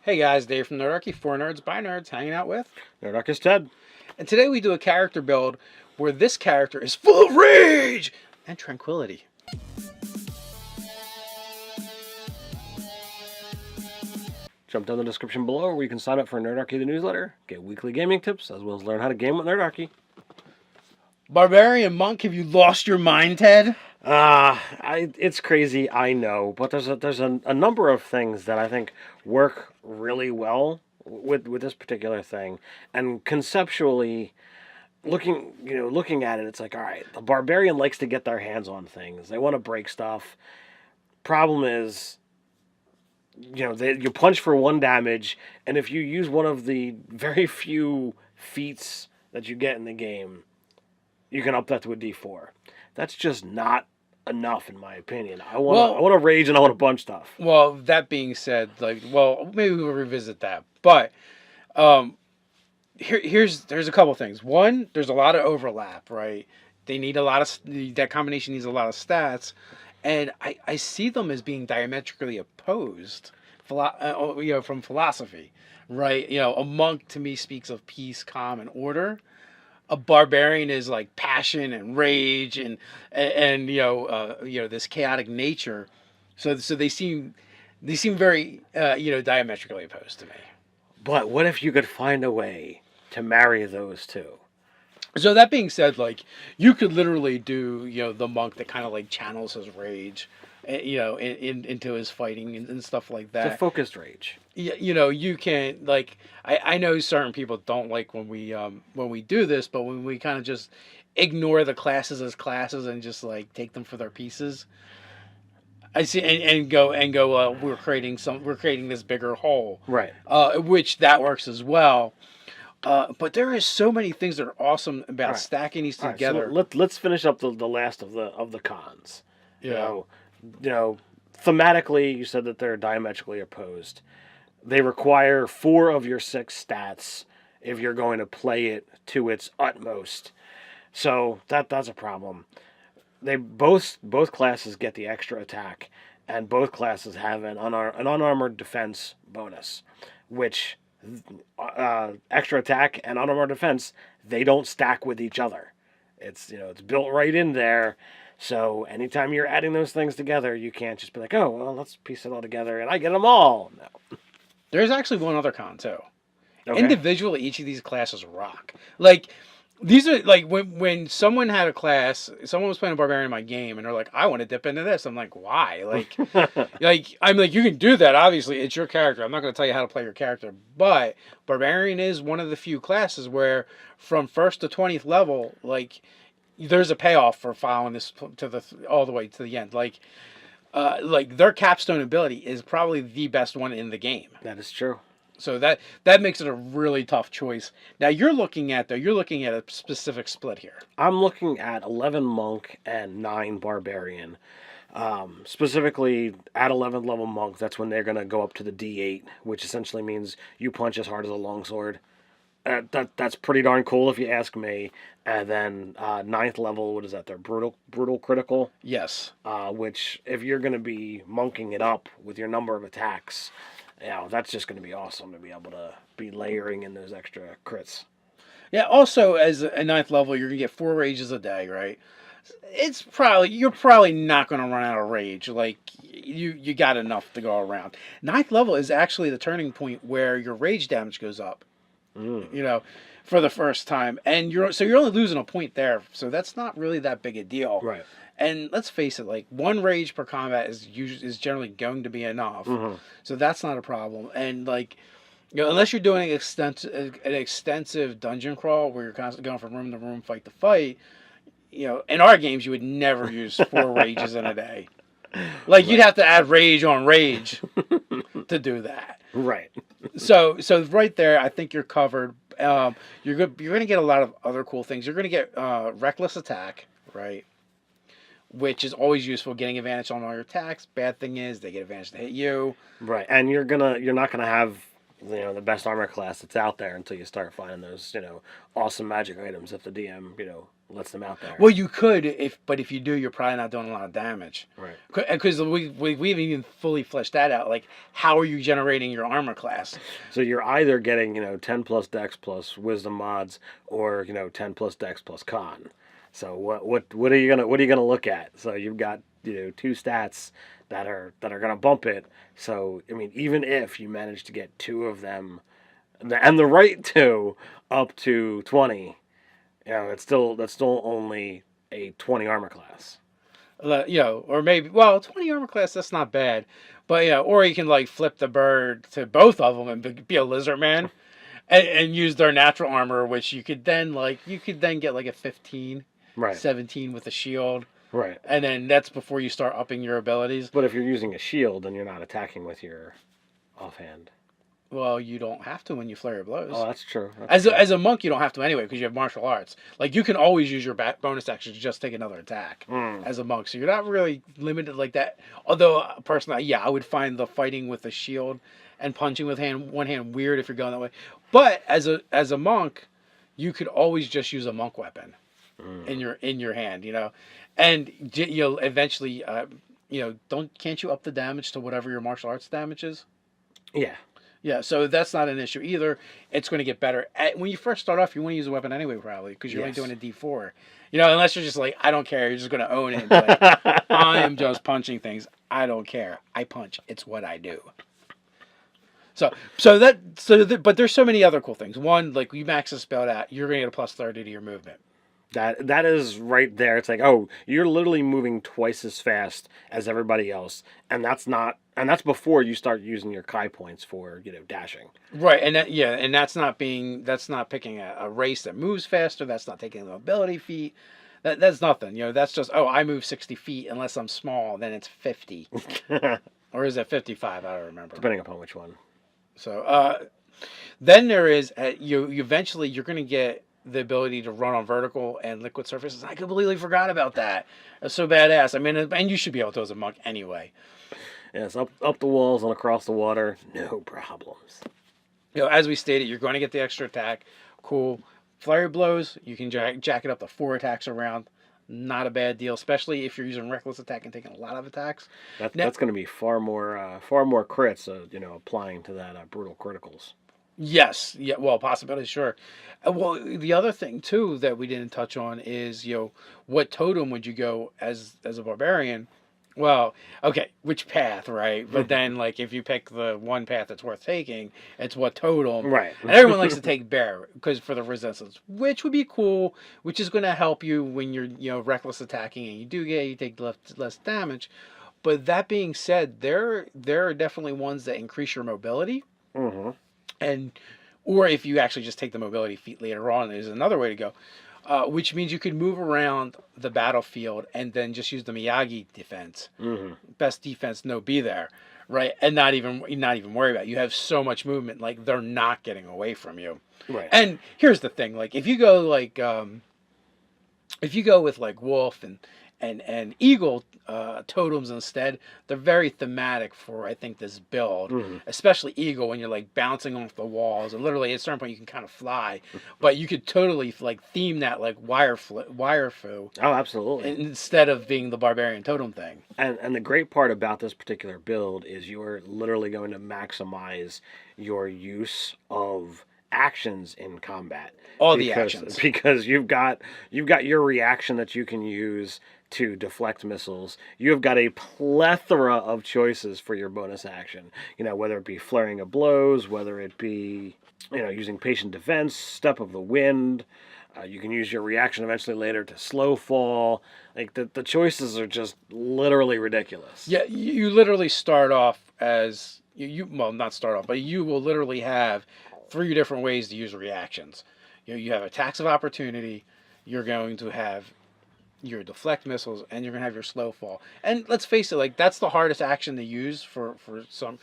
Hey guys, Dave from Nerdarchy, for nerds, by nerds, hanging out with. Nerdarchy Ted. And today we do a character build where this character is full of rage and tranquility. Jump down the description below where you can sign up for Nerdarchy the newsletter, get weekly gaming tips, as well as learn how to game with Nerdarchy. Barbarian Monk, have you lost your mind, Ted? It's crazy, I know, but there's a number of things that I think work really well with this particular thing, and conceptually, looking at it, it's like, all right, the barbarian likes to get their hands on things. They want to break stuff. Problem is, you punch for 1 damage, and if you use one of the very few feats that you get in the game, you can up that to a D4. That's just not enough, in my opinion. I want to rage and I want to punch stuff. Well, that being said, maybe we'll revisit that. But there's a couple things. One, there's a lot of overlap, right? That combination needs a lot of stats, and I see them as being diametrically opposed, from philosophy, right? A monk to me speaks of peace, calm, and order. A barbarian is like passion and rage and this chaotic nature. So they seem very diametrically opposed to me. But what if you could find a way to marry those two? So that being said, you could literally do the monk that kind of channels his rage, into his fighting and stuff like that. It's a focused rage. You can I know certain people don't like when we do this, but when we kind of just ignore the classes as classes and just take them for their pieces, I see and go we're creating this bigger whole, right? Which that works as well. But there is so many things that are awesome about stacking these together. So let's finish up the last of the cons. Thematically, you said that they're diametrically opposed. They require 4 of your 6 stats if you're going to play it to its utmost. So that's a problem. They both classes get the extra attack, and both classes have an unarmored defense bonus, which extra attack and unarmored defense, they don't stack with each other. It's built right in there. So anytime you're adding those things together, you can't just be like, oh, well, let's piece it all together and I get them all. No. There's actually one other con, too. Okay. Individually, each of these classes rock. These are, when someone had a class, someone was playing a barbarian in my game, and they're like, I want to dip into this. I'm like, why? I'm like, you can do that, obviously. It's your character. I'm not going to tell you how to play your character. But barbarian is one of the few classes where, from 1st to 20th level, there's a payoff for following this all the way to the end. Their capstone ability is probably the best one in the game. That is true. So that makes it a really tough choice. Now you're looking at a specific split here. I'm looking at 11 monk and 9 barbarian. Specifically at 11th level monk, that's when they're going to go up to the D8, which essentially means you punch as hard as a longsword. That's pretty darn cool if you ask me. And then 9th level, what is that? Their brutal critical. Yes. Which if you're going to be monking it up with your number of attacks, that's just going to be awesome to be able to be layering in those extra crits. Yeah. Also, as a 9th level, you're going to get 4 rages a day, right? You're probably not going to run out of rage. You got enough to go around. 9th level is actually the turning point where your rage damage goes up. For the first time, and you're only losing a point there, so that's not really that big a deal, right? And let's face it, 1 rage per combat is generally going to be enough, so that's not a problem. And unless you're doing an extensive dungeon crawl where you're constantly going from room to room, fight to fight, in our games you would never use 4 rages in a day. You'd have to add rage on rage to do that. Right. So right there, I think you're covered. You're going to get a lot of other cool things. You're going to get reckless attack, right? Which is always useful, getting advantage on all your attacks. Bad thing is they get advantage to hit you. Right, and you're not gonna have the best armor class that's out there until you start finding those awesome magic items that the DM lets them out there. Well, you could but if you do, you're probably not doing a lot of damage. Right. Because we haven't even fully fleshed that out. Like, how are you generating your armor class? So you're either getting 10 plus Dex plus Wisdom mods, or 10 plus Dex plus Con. So what are you gonna look at? So you've got two stats that are gonna bump it. So I mean, even if you manage to get two of them, and the right two up to 20, that's still only a 20 armor class. Or maybe 20 armor class. That's not bad, but or you can like flip the bird to both of them and be a lizard man, and use their natural armor, which you could then get like a 15, Right. 17 with a shield. Right. And then that's before you start upping your abilities. But if you're using a shield, then you're not attacking with your offhand. Well, you don't have to when you flare your blows. Oh, that's true. As a monk, you don't have to anyway because you have martial arts. Like, you can always use your bonus action to just take another attack as a monk. So you're not really limited like that. Although, personally, I would find the fighting with a shield and punching with one hand weird if you're going that way. But as a monk, you could always just use a monk weapon in your hand, and you'll eventually, can't you up the damage to whatever your martial arts damage is? Yeah. Yeah, so that's not an issue either. It's going to get better. When you first start off, you want to use a weapon anyway, probably, because you're only doing a D4. Unless you're just like, I don't care, you're just going to own it. Like, I am just punching things. I don't care. I punch. It's what I do. But there's so many other cool things. One, like, you max the spell out, you're going to get a plus 30 to your movement. That is right there. It's like, oh, you're literally moving twice as fast as everybody else, and that's before you start using your Kai points for dashing. Right, and that's not picking a race that moves faster. That's not taking the mobility feat. That's nothing. That's just, I move 60 feet unless I'm small. Then it's 50, or is it 55? I don't remember. Depending upon which one. So then there is you eventually you're going to get the ability to run on vertical and liquid surfaces. I completely forgot about that. That's so badass. I mean, and you should be able to as a monk anyway. Yes, up the walls and across the water, no problems. As we stated, you're going to get the extra attack. Cool. Flurry blows, you can jack it up to 4 attacks around. Not a bad deal, especially if you're using reckless attack and taking a lot of attacks. That's going to be far more crits, applying to that brutal criticals. Yes, yeah, well, possibility, sure. Well, the other thing too that we didn't touch on is, what totem would you go as a barbarian? Well, okay, which path, right? But then, like, if you pick the one path that's worth taking, it's what totem. Right. And everyone likes to take bear because for the resistance, which would be cool, which is going to help you when you're, reckless attacking and you take less damage. But that being said, there are definitely ones that increase your mobility. Mm-hmm. Or if you actually just take the mobility feat later on, there's another way to go. Which means you could move around the battlefield and then just use the Miyagi defense. Mm-hmm. Best defense, no be there, right? And not even worry about it. You have so much movement, like they're not getting away from you. Right. And here's the thing, like if you go with like wolf and eagle totems instead, they're very thematic for, I think, this build. Mm-hmm. Especially eagle, when you're like bouncing off the walls, and literally at a certain point you can kind of fly, but you could totally like theme that like wire fu. Oh, absolutely. Instead of being the barbarian totem thing. And the great part about this particular build is you're literally going to maximize your use of actions in combat. The actions, because you've got your reaction that you can use to deflect missiles. You've got a plethora of choices for your bonus action. Whether it be flaring of blows, whether it be using patient defense, step of the wind. You can use your reaction eventually later to slow fall. Like the choices are just literally ridiculous. Yeah, you literally start off as well, not start off, but you will literally have 3 different ways to use reactions. You have attacks of opportunity, you're going to have your deflect missiles, and you're going to have your slow fall. And let's face it, like that's the hardest action to use for some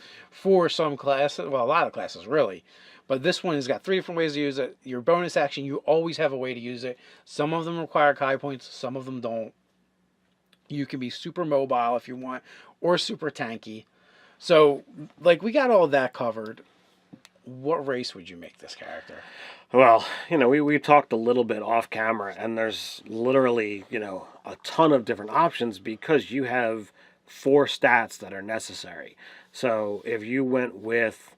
classes, well, a lot of classes really. But this one has got 3 different ways to use it. Your bonus action, you always have a way to use it. Some of them require Kai points, some of them don't. You can be super mobile if you want, or super tanky. So, like, we got all that covered. what race would you make this character? Well, we talked a little bit off camera, and there's literally, a ton of different options because you have 4 stats that are necessary. So if you went with,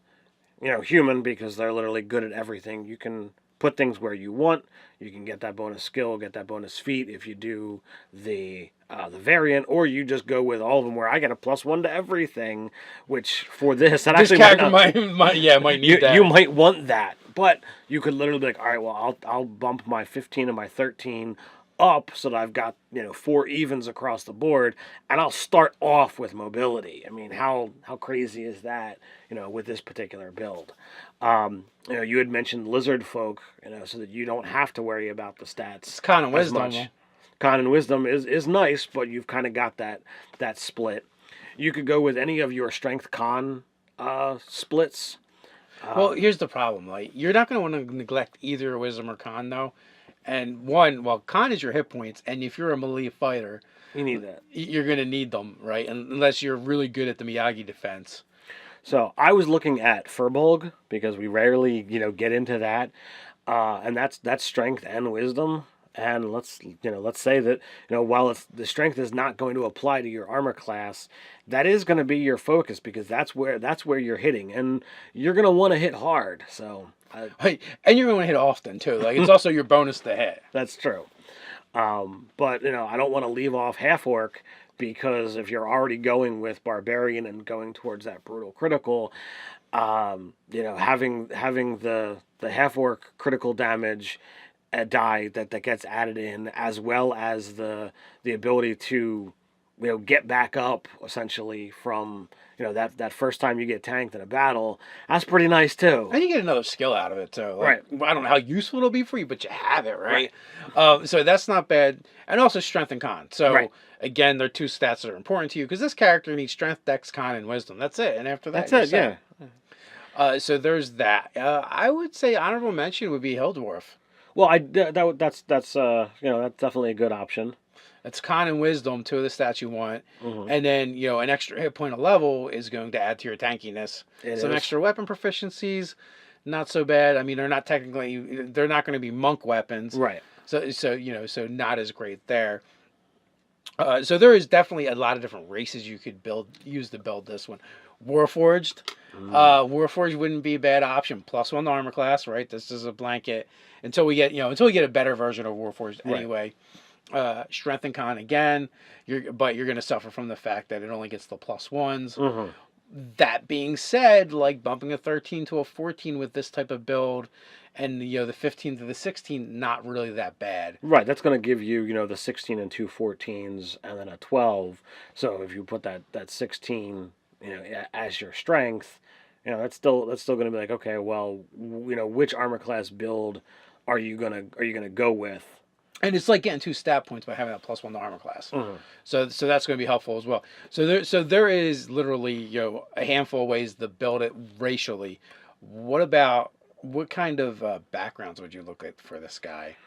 human, because they're literally good at everything, you can put things where you want. You can get that bonus skill, get that bonus feat if you do the variant, or you just go with all of them where I get a +1 to everything, which for this This character might need that. You might want that, but you could literally be like, all right, well, I'll bump my 15 and my 13 up so that I've got 4 evens across the board, and I'll start off with mobility. I mean, how crazy is that? With this particular build. You had mentioned lizard folk, so that you don't have to worry about the stats. It's con and wisdom. Con and wisdom is nice, but you've kind of got that split. You could go with any of your strength con splits. Well, here's the problem. Like, you're not going to want to neglect either wisdom or con, though. And con is your hit points, and if you're a melee fighter, you need that. You're going to need them, right? Unless you're really good at the Miyagi defense. So I was looking at Furbolg because we rarely, get into that, and that's strength and wisdom. And let's say that while the strength is not going to apply to your armor class, that is going to be your focus because that's where you're hitting, and you're going to want to hit hard. So and you're going to hit often too. Like, it's also your bonus to hit. That's true. But I don't want to leave off half orc because if you're already going with barbarian and going towards that brutal critical, having the half orc critical damage die that gets added in, as well as the ability to get back up essentially from that first time you get tanked in a battle, that's pretty nice too. And you get another skill out of it too. Like, right. I don't know how useful it'll be for you, but you have it, right? So that's not bad. And also strength and con. So again, they're 2 stats that are important to you because this character needs strength, dex, con, and wisdom. That's it. And after that, that's it. Yeah. So there's that. I would say honorable mention would be Hildwarf. Well, that's definitely a good option. That's con and wisdom, 2 of the stats you want. Mm-hmm. And then, an extra hit point of level is going to add to your tankiness. Some extra weapon proficiencies, not so bad. I mean, they're not going to be monk weapons. Right. So not as great there. So there is definitely a lot of different races you could use to build this one. Warforged. Warforged wouldn't be a bad option. +1 to armor class, right? This is a blanket until we get a better version of Warforged anyway. Strength and con again, you're going to suffer from the fact that it only gets the +1s. Mm-hmm. That being said, like bumping a 13 to a 14 with this type of build, and the 15 to the 16, not really that bad. Right, that's going to give you the 16 and 2 14s, and then a 12. So if you put that 16 as your strength, that's still going to be like, okay, well, which armor class build are you gonna go with? And it's like getting 2 stat points by having that +1 to armor class. Mm-hmm. So that's going to be helpful as well. So there is literally a handful of ways to build it racially. What kind of backgrounds would you look at for this guy?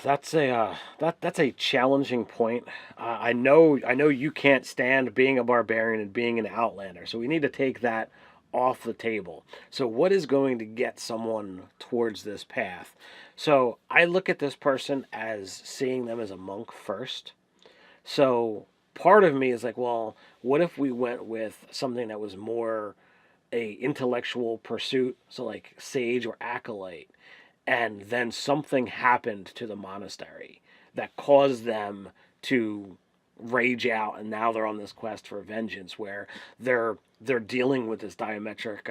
That's a challenging point. I know you can't stand being a barbarian and being an outlander, so we need to take that off the table. So what is going to get someone towards this path? So I look at this person as seeing them as a monk first. So part of me is like, well, what if we went with something that was more a intellectual pursuit, so like sage or acolyte, and then something happened to the monastery that caused them to rage out, and now they're on this quest for vengeance where they're dealing with this diametric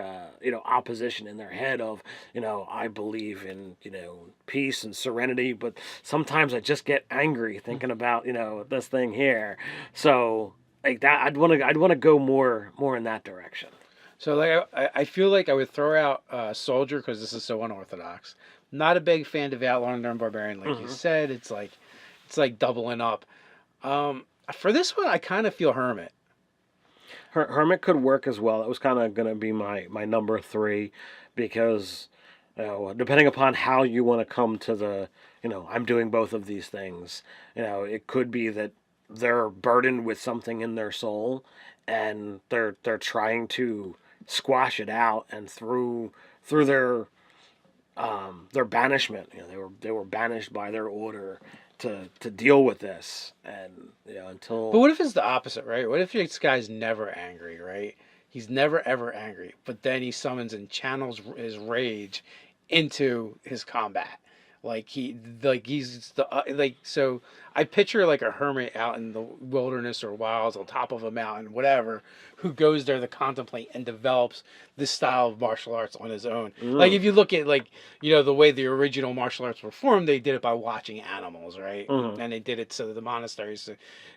opposition in their head of I believe in peace and serenity, but sometimes I just get angry thinking about this thing here. So like that, I'd want to go more in that direction. So like I feel like I would throw out soldier because this is so unorthodox. Not a big fan of Outlander and Barbarian, like you said. It's like doubling up. For this one, I kind of feel Hermit. Hermit could work as well. That was kind of going to be my number 3 because depending upon how you want to come to the I'm doing both of these things. It could be that they're burdened with something in their soul and they're trying to squash it out, and through their banishment, they were banished by their order to deal with this, and But until what if it's the opposite, right? What if this guy's never angry, right? He's never ever angry, but then he summons and channels his rage into his combat. He's the so I picture like a hermit out in the wilderness or wilds on top of a mountain, whatever, who goes there to contemplate and develops this style of martial arts on his own. Like if you look at the way the original martial arts were formed, they did it by watching animals, right? And they did it so that the monasteries,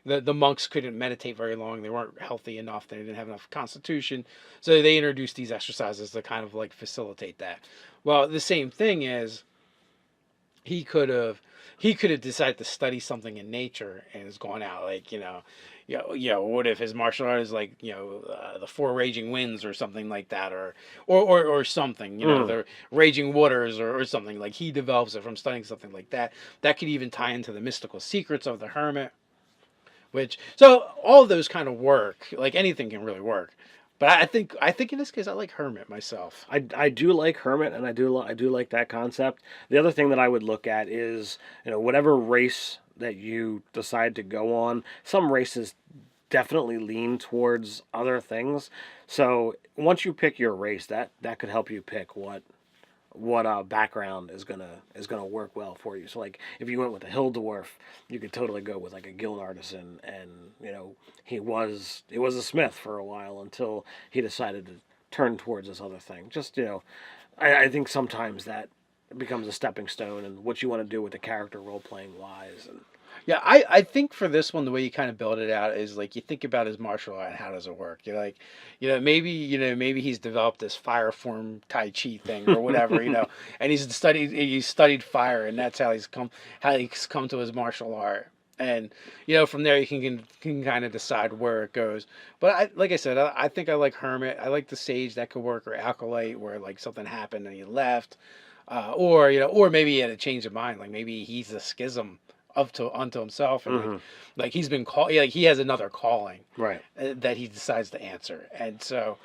the monks couldn't meditate very long. They weren't healthy enough. They didn't have enough constitution, so they introduced these exercises to kind of like facilitate that. Well, the same thing is he could have decided to study something in nature and has gone out what if his martial art is the four raging winds or something like that, or something, the raging waters, or something, like he develops it from studying something like that. That could even tie into the mystical secrets of the hermit, so all of those kind of work. Like anything can really work. But I think in this case I like hermit myself. I do like hermit, and I do like that concept. The other thing that I would look at is whatever race that you decide to go on. Some races definitely lean towards other things. So once you pick your race, that could help you pick what background is gonna work well for you. So like if you went with a hill dwarf, you could totally go with like a guild artisan, and he was a smith for a while until he decided to turn towards this other thing. Just I think sometimes that becomes a stepping stone, and what you want to do with the character role playing wise. And Yeah, I think for this one, the way you kind of build it out is like you think about his martial art and how does it work. You're like, maybe he's developed this fire form Tai Chi thing or whatever, and he's studied fire, and that's how he's come to his martial art. And from there you can kind of decide where it goes. But like I said, I think I like hermit. I like the sage, that could work, or acolyte, where like something happened and he left, or maybe he had a change of mind. Like maybe he's a schism unto himself, and like he's been called, like he has another calling, right, that he decides to answer, and so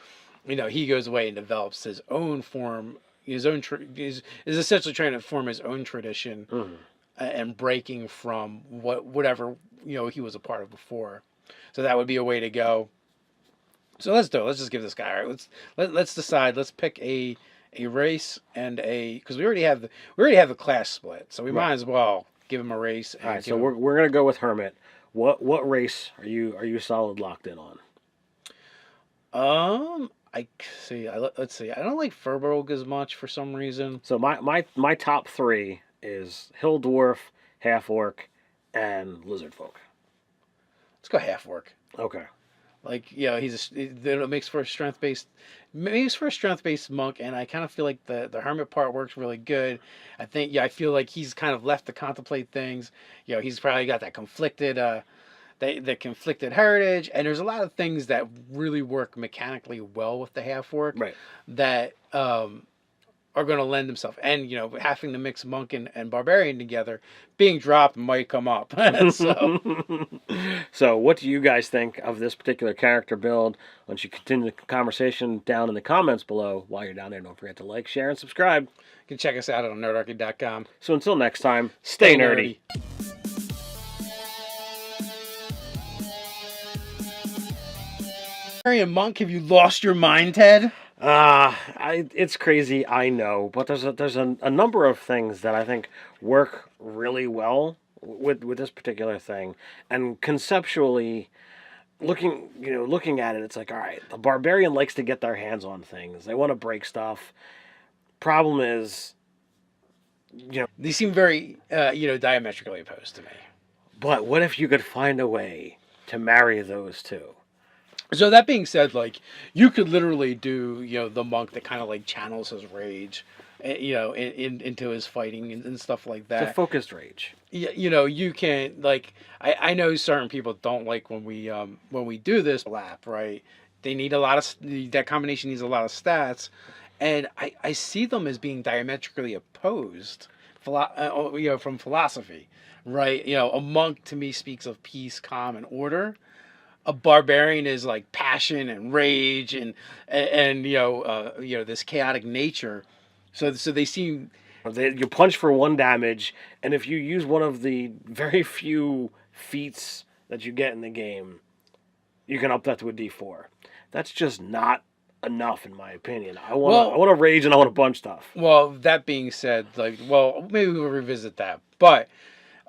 he goes away and develops his own form, his own is essentially trying to form his own tradition, and breaking from whatever he was a part of before. So that would be a way to go. So let's do it. Let's just give this guy. All right, let's decide. Let's pick a race and because we already have the class split, so we might as well give him a race. All right, so we're gonna go with hermit. What race are you solid locked in on? I see. Let's see. I don't like Furbolg as much for some reason. So my top three is hill dwarf, half orc, and lizard folk. Let's go half orc. Okay. Like it makes for a strength based monk, and I kind of feel like the hermit part works really good. I think I feel like he's kind of left to contemplate things. He's probably got that conflicted the conflicted heritage, and there's a lot of things that really work mechanically well with the half orc, right, that are going to lend themselves. And having to mix monk and barbarian together, being dropped might come up. So what do you guys think of this particular character build? Why don't you continue the conversation down in the comments below. While you're down there, don't forget to like, share, and subscribe. You can check us out on nerdarchy.com. So until next time, stay nerdy. Barbarian monk, have you lost your mind, Ted? It's crazy, I know, but there's a number of things that I think work really well with this particular thing, and conceptually, looking at it, it's like, all right, the barbarian likes to get their hands on things. They want to break stuff. Problem is, they seem very diametrically opposed to me. But what if you could find a way to marry those two? So that being said, like you could literally do, the monk that kind of like channels his rage, into his fighting and stuff like that. It's a focused rage. Yeah, you can like I know certain people don't like when we do this lap, right? They need a lot of that combination needs a lot of stats, and I see them as being diametrically opposed, from philosophy, right? A monk to me speaks of peace, calm, and order. a barbarian is like passion and rage and this chaotic nature. So they seem You punch for 1 damage, and if you use one of the very few feats that you get in the game, you can up that to a D4. That's just not enough, in my opinion. I want to rage and I want to punch stuff. well. That being said, maybe we'll revisit that. But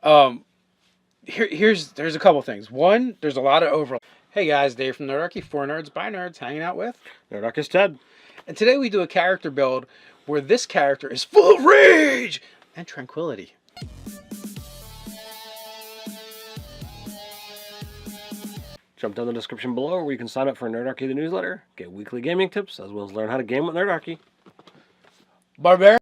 there's a couple things. One, there's a lot of overlap. Hey guys, Dave from Nerdarchy, for nerds by nerds, hanging out with Nerdarchy Ted. And today we do a character build where this character is full of rage and tranquility. Jump down the description below where you can sign up for Nerdarchy the newsletter, get weekly gaming tips, as well as learn how to game with Nerdarchy. Barbarian.